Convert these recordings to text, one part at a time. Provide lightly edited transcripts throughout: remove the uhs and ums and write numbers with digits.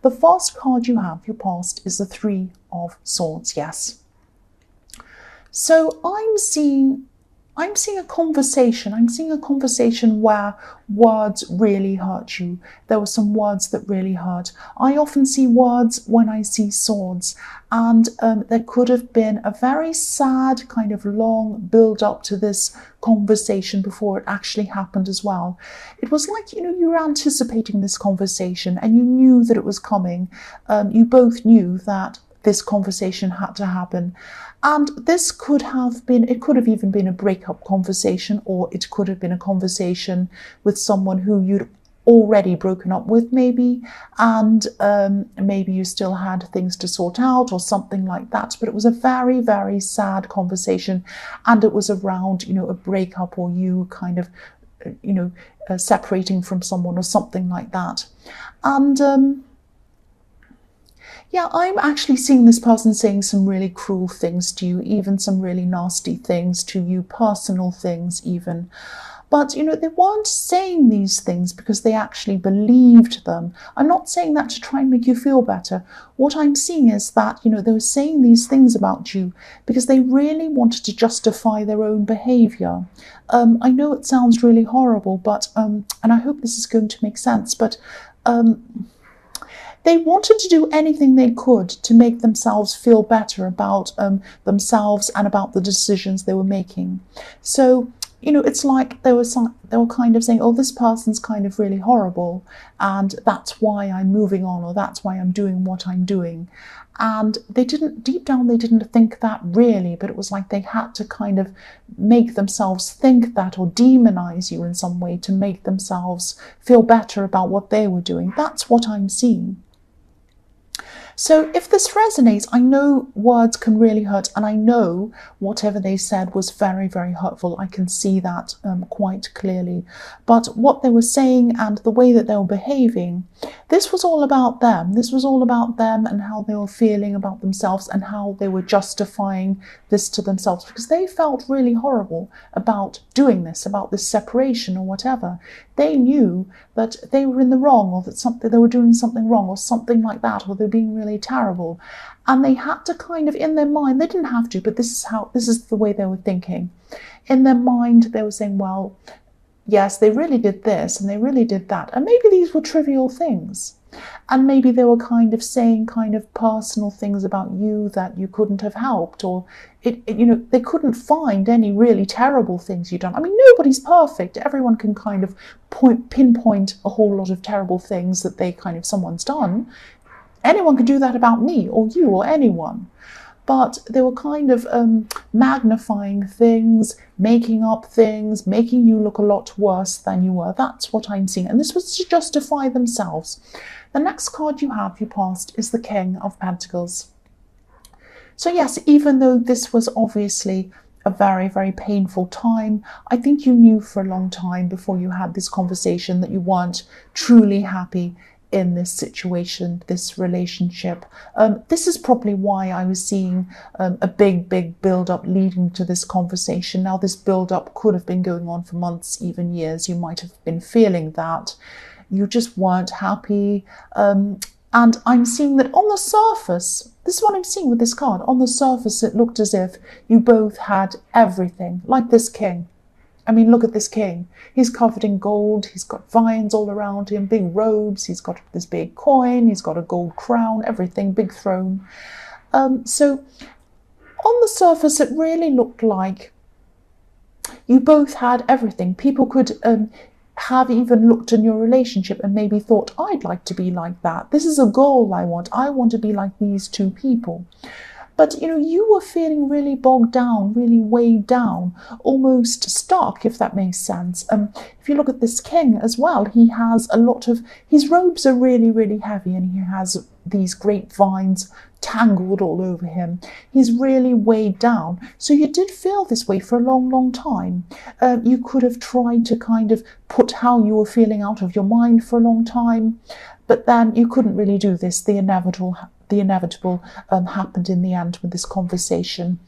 The first card you have, your past, is the Three of Swords, yes. So I'm seeing a conversation. I'm seeing a conversation where words really hurt you. There were some words that really hurt. I often see words when I see swords, and there could have been a very sad kind of long build up to this conversation before it actually happened as well. It was like, you were anticipating this conversation and you knew that it was coming. You both knew that this conversation had to happen. And this could have even been a breakup conversation, or it could have been a conversation with someone who you'd already broken up with maybe, and maybe you still had things to sort out or something like that. But it was a very, very sad conversation, and it was around, a breakup, or you kind of, separating from someone or something like that. And yeah, I'm actually seeing this person saying some really cruel things to you, even some really nasty things to you, personal things even. But, they weren't saying these things because they actually believed them. I'm not saying that to try and make you feel better. What I'm seeing is that, they were saying these things about you because they really wanted to justify their own behavior. I know it sounds really horrible, but, and I hope this is going to make sense, but, they wanted to do anything they could to make themselves feel better about themselves and about the decisions they were making. So, it's like they were kind of saying, oh, this person's kind of really horrible, and that's why I'm moving on, or that's why I'm doing what I'm doing. And deep down, they didn't think that really, but it was like they had to kind of make themselves think that, or demonize you in some way to make themselves feel better about what they were doing. That's what I'm seeing. So if this resonates, I know words can really hurt, and I know whatever they said was very, very hurtful. I can see that quite clearly. But what they were saying and the way that they were behaving, this was all about them. This was all about them and how they were feeling about themselves and how they were justifying this to themselves, because they felt really horrible about doing this, about this separation or whatever. They knew that they were in the wrong, or that they were doing something wrong, or something like that, or they're being really terrible. And they had to kind of, in their mind, they didn't have to, but this is the way they were thinking. In their mind, they were saying, well, yes, they really did this and they really did that. And maybe these were trivial things. And maybe they were kind of saying kind of personal things about you that you couldn't have helped, or they couldn't find any really terrible things you've done. I mean, nobody's perfect. Everyone can kind of pinpoint a whole lot of terrible things that someone's done. Anyone could do that about me or you or anyone. But they were kind of magnifying things, making up things, making you look a lot worse than you were. That's what I'm seeing. And this was to justify themselves. The next card you have, your past, is the King of Pentacles. So yes, even though this was obviously a very, very painful time, I think you knew for a long time before you had this conversation that you weren't truly happy in this situation, this relationship. This is probably why I was seeing a big build-up leading to this conversation. Now, this build-up could have been going on for months, even years. You might have been feeling that. You just weren't happy. And I'm seeing that on the surface, this is what I'm seeing with this card. On the surface, it looked as if you both had everything, like this king. I mean, look at this king. He's covered in gold. He's got vines all around him, big robes. He's got this big coin. He's got a gold crown, everything, big throne. So on the surface, it really looked like you both had everything. People could have even looked in your relationship and maybe thought, I'd like to be like that. This is a goal I want. I want to be like these two people. But, you were feeling really bogged down, really weighed down, almost stuck, if that makes sense. If you look at this king as well, he has his robes are really, really heavy, and he has these grapevines tangled all over him. He's really weighed down. So you did feel this way for a long, long time. You could have tried to kind of put how you were feeling out of your mind for a long time, but then you couldn't really do this. The inevitable happened in the end with this conversation.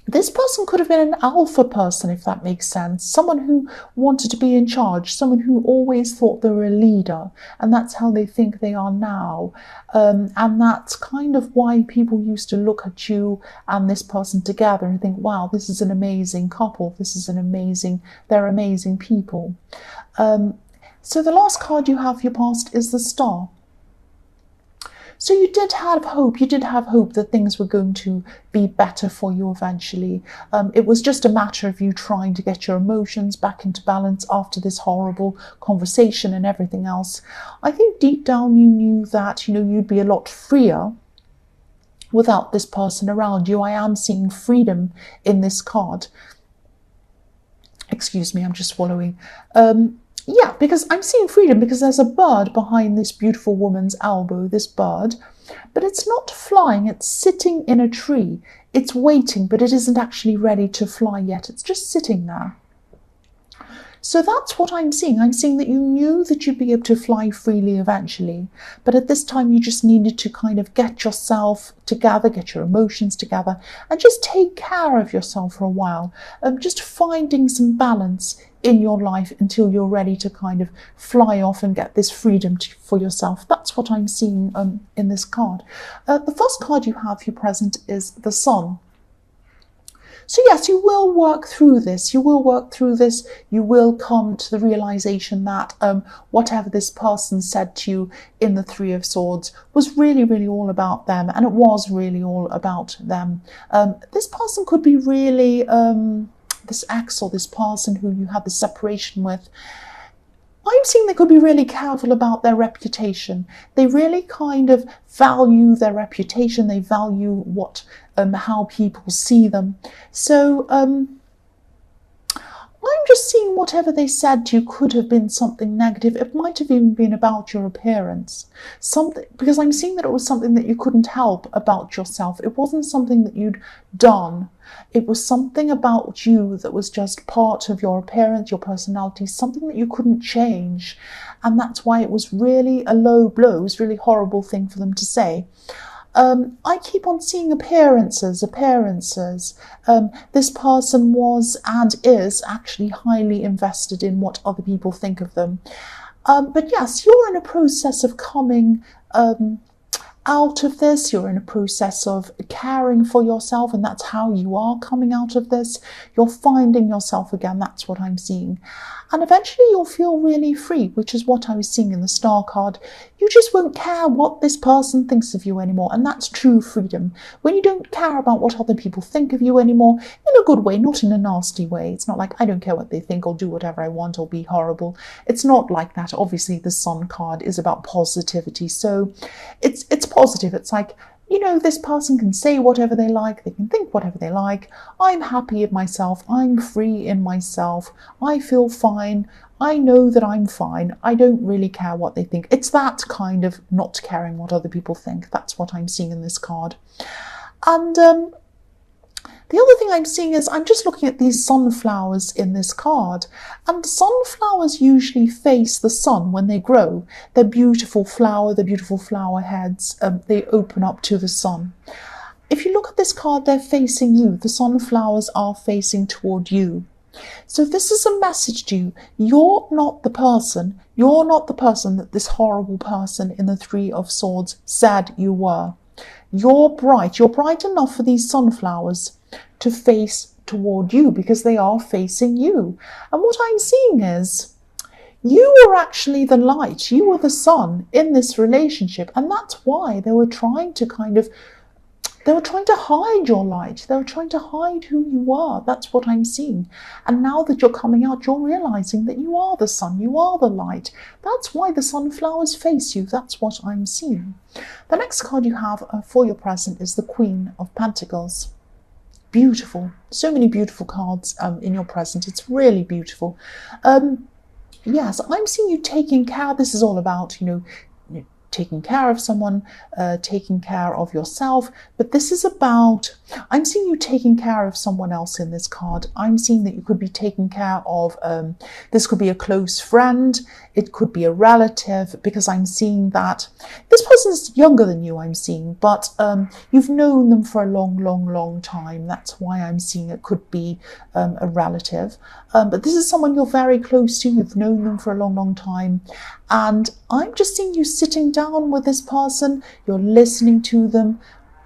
This person could have been an alpha person, if that makes sense. Someone who wanted to be in charge, someone who always thought they were a leader, and that's how they think they are now. And that's kind of why people used to look at you and this person together and think, wow, this is an amazing couple. They're amazing people. So the last card you have for your past is the Star. So you did have hope that things were going to be better for you eventually. It was just a matter of you trying to get your emotions back into balance after this horrible conversation and everything else. I think deep down you knew that, you'd be a lot freer without this person around you. I am seeing freedom in this card. Excuse me, I'm just swallowing. Yeah, because I'm seeing freedom because there's a bird behind this beautiful woman's elbow, this bird, but it's not flying, it's sitting in a tree. It's waiting, but it isn't actually ready to fly yet. It's just sitting there. So that's what I'm seeing. I'm seeing that you knew that you'd be able to fly freely eventually, but at this time you just needed to kind of get yourself together, get your emotions together, and just take care of yourself for a while. Just finding some balance in your life until you're ready to kind of fly off and get this freedom for yourself. That's what I'm seeing in this card. The first card you have for your present is the Sun. So yes, you will work through this. You will come to the realization that whatever this person said to you in the Three of Swords was really, really all about them. And it was really all about them. This person could be really, this ex or this person who you had this separation with, I'm seeing they could be really careful about their reputation. They really kind of value their reputation. They value how people see them. So I'm just seeing whatever they said to you could have been something negative. It might have even been about your appearance. Because I'm seeing that it was something that you couldn't help about yourself. It wasn't something that you'd done. It was something about you that was just part of your appearance, your personality, something that you couldn't change. And that's why it was really a low blow. It was a really horrible thing for them to say. I keep on seeing appearances. This person was and is actually highly invested in what other people think of them. But yes, you're in a process of coming out of this. You're in a process of caring for yourself, and that's how you are coming out of this. You're finding yourself again. That's what I'm seeing. And eventually you'll feel really free, which is what I was seeing in the Star card. You just won't care what this person thinks of you anymore, and that's true freedom. When you don't care about what other people think of you anymore, in a good way, not in a nasty way. It's not like I don't care what they think, I'll do whatever I want, I'll be horrible. It's not like that. Obviously the Sun card is about positivity, so it's positive. It's like, this person can say whatever they like, they can think whatever they like. I'm happy in myself, I'm free in myself, I feel fine, I know that I'm fine, I don't really care what they think. It's that kind of not caring what other people think. That's what I'm seeing in this card. And the other thing I'm seeing is I'm just looking at these sunflowers in this card, and sunflowers usually face the sun when they grow. They're beautiful flower heads, they open up to the sun. If you look at this card, they're facing you. The sunflowers are facing toward you. So this is a message to you. You're not the person that this horrible person in the Three of Swords said you were. You're bright enough for these sunflowers to face toward you because they are facing you. And what I'm seeing is you were actually the light, you were the sun in this relationship, and that's why they were trying to hide your light. They were trying to hide who you are. That's what I'm seeing. And now that you're coming out, you're realizing that you are the sun, you are the light. That's why the sunflowers face you. That's what I'm seeing. The next card you have for your present is the Queen of Pentacles. Beautiful. So many beautiful cards in your present. It's really beautiful. Yes, I'm seeing you taking care. This is all about, taking care of someone, taking care of yourself. But this is about, I'm seeing you taking care of someone else in this card. I'm seeing that you could be taking care of, this could be a close friend, it could be a relative, because I'm seeing that this person's younger than you, I'm seeing, but you've known them for a long time. That's why I'm seeing it could be a relative. But this is someone you're very close to, you've known them for a long time. And I'm just seeing you sitting down with this person, you're listening to them.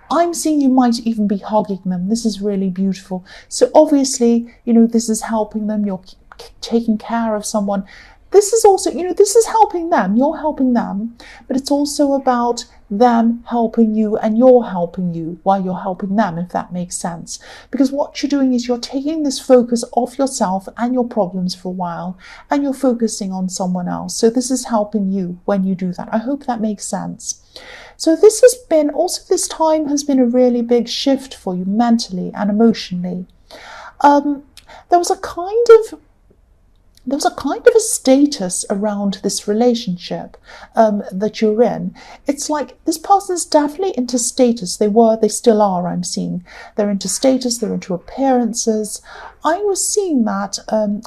I'm seeing you might even be hugging them. This is really beautiful. So obviously, this is helping them. You're taking care of someone. This is also, this is helping them. You're helping them, but it's also about them helping you and you're helping you while you're helping them, if that makes sense. Because what you're doing is you're taking this focus off yourself and your problems for a while, and you're focusing on someone else. So this is helping you when you do that. I hope that makes sense. So this has been, also this time has been a really big shift for you mentally and emotionally. There was a kind of a status around this relationship that you're in. It's like this person's definitely into status. They still are, I'm seeing. They're into status, they're into appearances. I was seeing that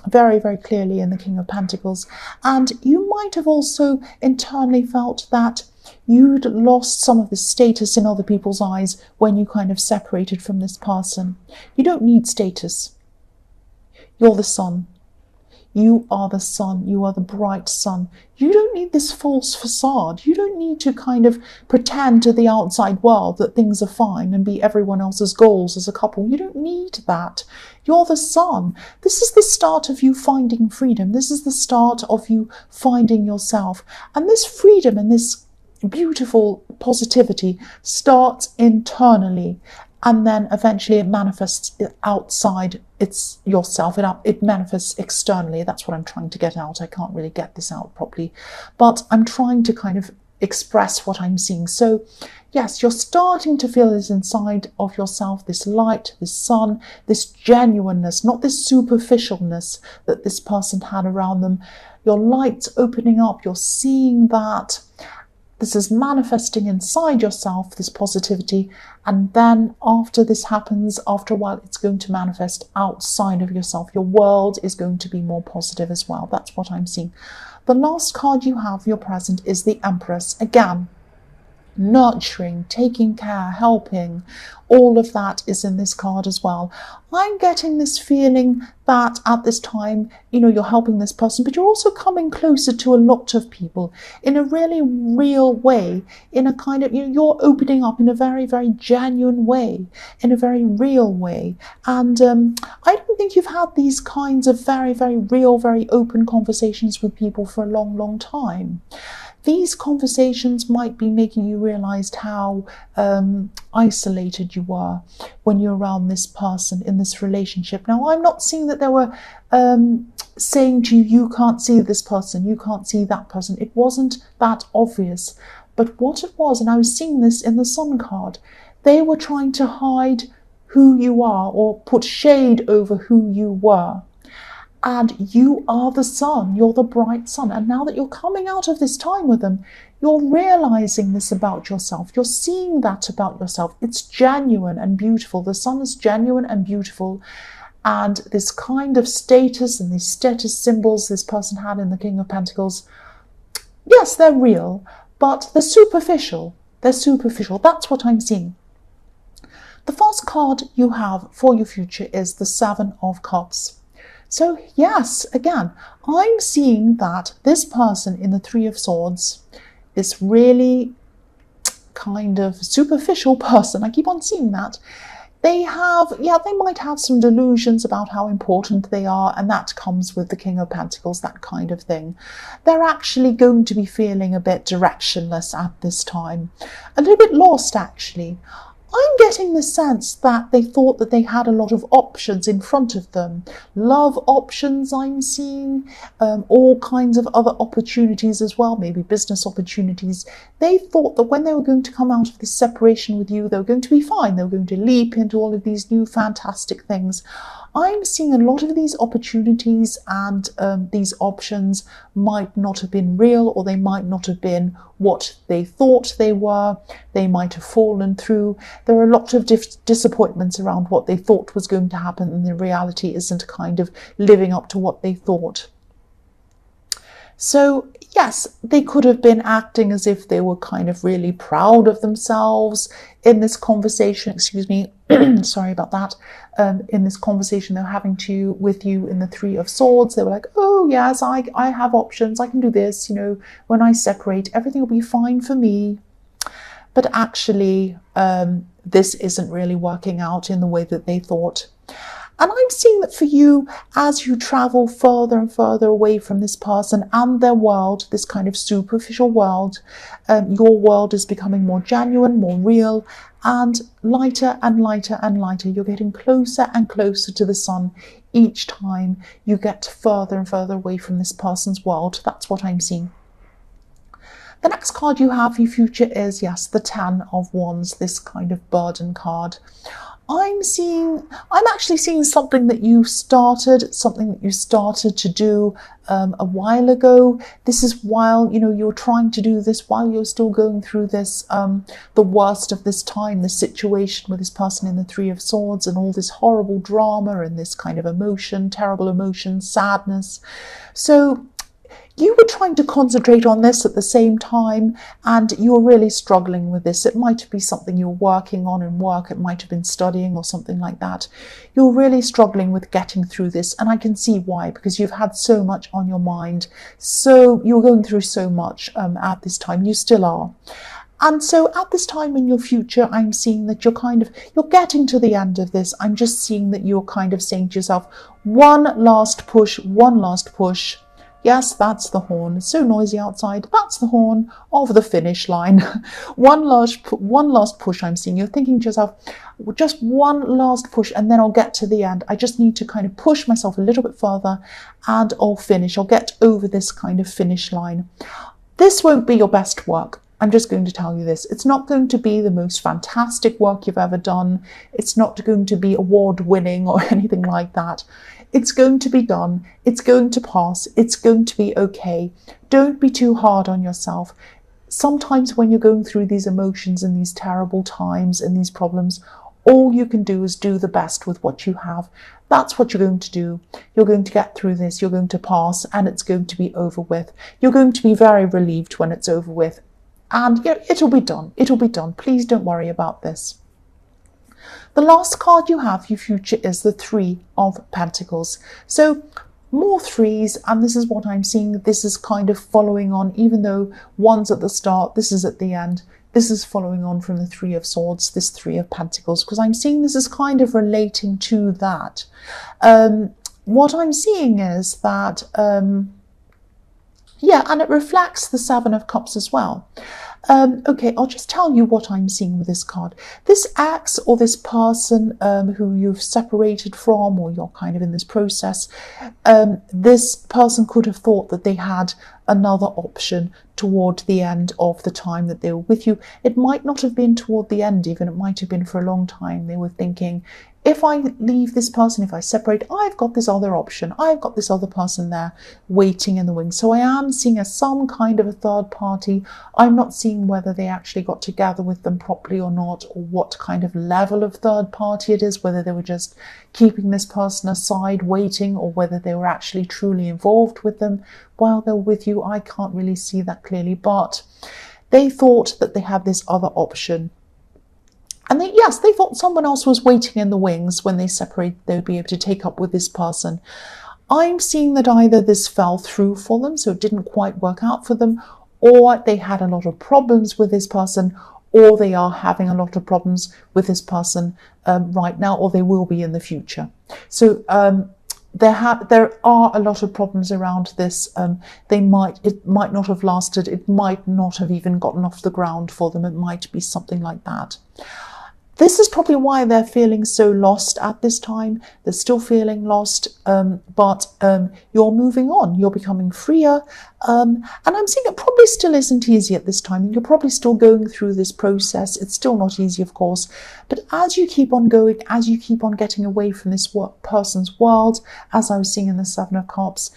very, very clearly in the King of Pentacles. And you might have also internally felt that you'd lost some of the status in other people's eyes when you kind of separated from this person. You don't need status. You're the sun. You are the sun. You are the bright sun. You don't need this false facade. You don't need to kind of pretend to the outside world that things are fine and be everyone else's goals as a couple. You don't need that. You're the sun. This is the start of you finding freedom. This is the start of you finding yourself. And this freedom and this beautiful positivity starts internally. And then eventually it manifests outside. It's yourself. It manifests externally. That's what I'm trying to get out. I can't really get this out properly, but I'm trying to kind of express what I'm seeing. So yes, you're starting to feel this inside of yourself, this light, this sun, this genuineness, not this superficialness that this person had around them. Your light's opening up. You're seeing that. This is manifesting inside yourself, this positivity, and then after this happens, after a while, it's going to manifest outside of yourself. Your world is going to be more positive as well. That's what I'm seeing. The last card you have, your present, is the Empress. Again, nurturing, taking care, helping, all of that is in this card as well. I'm getting this feeling that at this time, you're helping this person, but you're also coming closer to a lot of people in a really real way, in a kind of, you're opening up in a very, very genuine way, in a very real way. And I don't think you've had these kinds of very, very real, very open conversations with people for a long time. These conversations might be making you realize how isolated you were when you're around this person in this relationship. Now, I'm not seeing that they were saying to you, you can't see this person, you can't see that person. It wasn't that obvious. But what it was, and I was seeing this in the Sun card, they were trying to hide who you are or put shade over who you were. And you are the sun, you're the bright sun. And now that you're coming out of this time with them, you're realizing this about yourself. You're seeing that about yourself. It's genuine and beautiful. The sun is genuine and beautiful. And this kind of status and these status symbols this person had in the King of Pentacles, yes, they're real, but they're superficial. They're superficial. That's what I'm seeing. The first card you have for your future is the Seven of Cups. So yes, again, I'm seeing that this person in the Three of Swords, this really kind of superficial person, I keep on seeing that, they might have some delusions about how important they are, and that comes with the King of Pentacles, that kind of thing. They're actually going to be feeling a bit directionless at this time, a little bit lost actually. I'm getting the sense that they thought that they had a lot of options in front of them. Love options I'm seeing, all kinds of other opportunities as well, maybe business opportunities. They thought that when they were going to come out of this separation with you, they were going to be fine. They were going to leap into all of these new fantastic things. I'm seeing a lot of these opportunities and these options might not have been real, or they might not have been what they thought they were. They might have fallen through. There are a lot of disappointments around what they thought was going to happen, and the reality isn't kind of living up to what they thought. So yes, they could have been acting as if they were kind of really proud of themselves in this conversation, sorry about that, in this conversation they're having with you in the Three of Swords. They were like, oh yes, I have options, I can do this, when I separate, everything will be fine for me. But actually, this isn't really working out in the way that they thought. And I'm seeing that for you, as you travel further and further away from this person and their world, this kind of superficial world, your world is becoming more genuine, more real, and lighter and lighter and lighter. You're getting closer and closer to the sun each time you get further and further away from this person's world. That's what I'm seeing. The next card you have for your future is, yes, the Ten of Wands, this kind of burden card. I'm actually seeing something that you started to do a while ago. This is while, you're trying to do this while you're still going through this, the worst of this time, this situation with this person in the Three of Swords and all this horrible drama and this kind of emotion, terrible emotion, sadness. So you were trying to concentrate on this at the same time, and you're really struggling with this. It might be something you're working on in work. It might have been studying or something like that. You're really struggling with getting through this, and I can see why, because you've had so much on your mind. So you're going through so much at this time. You still are. And so at this time in your future, I'm seeing that you're getting to the end of this. I'm just seeing that you're kind of saying to yourself, one last push, one last push. Yes, that's the horn. It's so noisy outside. That's the horn of the finish line. One last push I'm seeing. You're thinking to yourself, just one last push and then I'll get to the end. I just need to kind of push myself a little bit further and I'll finish. I'll get over this kind of finish line. This won't be your best work. I'm just going to tell you this. It's not going to be the most fantastic work you've ever done. It's not going to be award-winning or anything like that. It's going to be done. It's going to pass. It's going to be okay. Don't be too hard on yourself. Sometimes when you're going through these emotions and these terrible times and these problems, all you can do is do the best with what you have. That's what you're going to do. You're going to get through this. You're going to pass and it's going to be over with. You're going to be very relieved when it's over with. And it'll be done. It'll be done. Please don't worry about this. The last card you have for your future is the Three of Pentacles. So more threes, and this is what I'm seeing. This is kind of following on, even though one's at the start, this is at the end. This is following on from the Three of Swords, this Three of Pentacles, because I'm seeing this is kind of relating to that. What I'm seeing is that, and it reflects the Seven of Cups as well. Okay, I'll just tell you what I'm seeing with this card. This ex or this person who you've separated from, or you're kind of in this process, this person could have thought that they had another option toward the end of the time that they were with you. It might not have been toward the end even, it might have been for a long time. They were thinking, if I leave this person, if I separate, I've got this other option. I've got this other person there waiting in the wings. So I am seeing some kind of a third party. I'm not seeing whether they actually got together with them properly or not, or what kind of level of third party it is, whether they were just keeping this person aside waiting, or whether they were actually truly involved with them while they're with you. I can't really see that clearly, but they thought that they had this other option. And they thought someone else was waiting in the wings. When they separate, they would be able to take up with this person. I'm seeing that either this fell through for them, so it didn't quite work out for them, or they had a lot of problems with this person, or they are having a lot of problems with this person right now, or they will be in the future. So there are a lot of problems around this. It might not have lasted. It might not have even gotten off the ground for them. It might be something like that. This is probably why they're feeling so lost at this time. They're still feeling lost, but you're moving on. You're becoming freer. And I'm saying it probably still isn't easy at this time. You're probably still going through this process. It's still not easy, of course. But as you keep on going, as you keep on getting away from this person's world, as I was seeing in the Seven of Cups,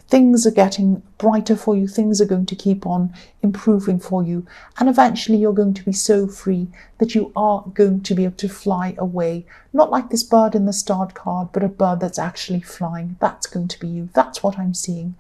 things are getting brighter for you. Things are going to keep on improving for you. And eventually you're going to be so free that you are going to be able to fly away. Not like this bird in the starred card, but a bird that's actually flying. That's going to be you. That's what I'm seeing.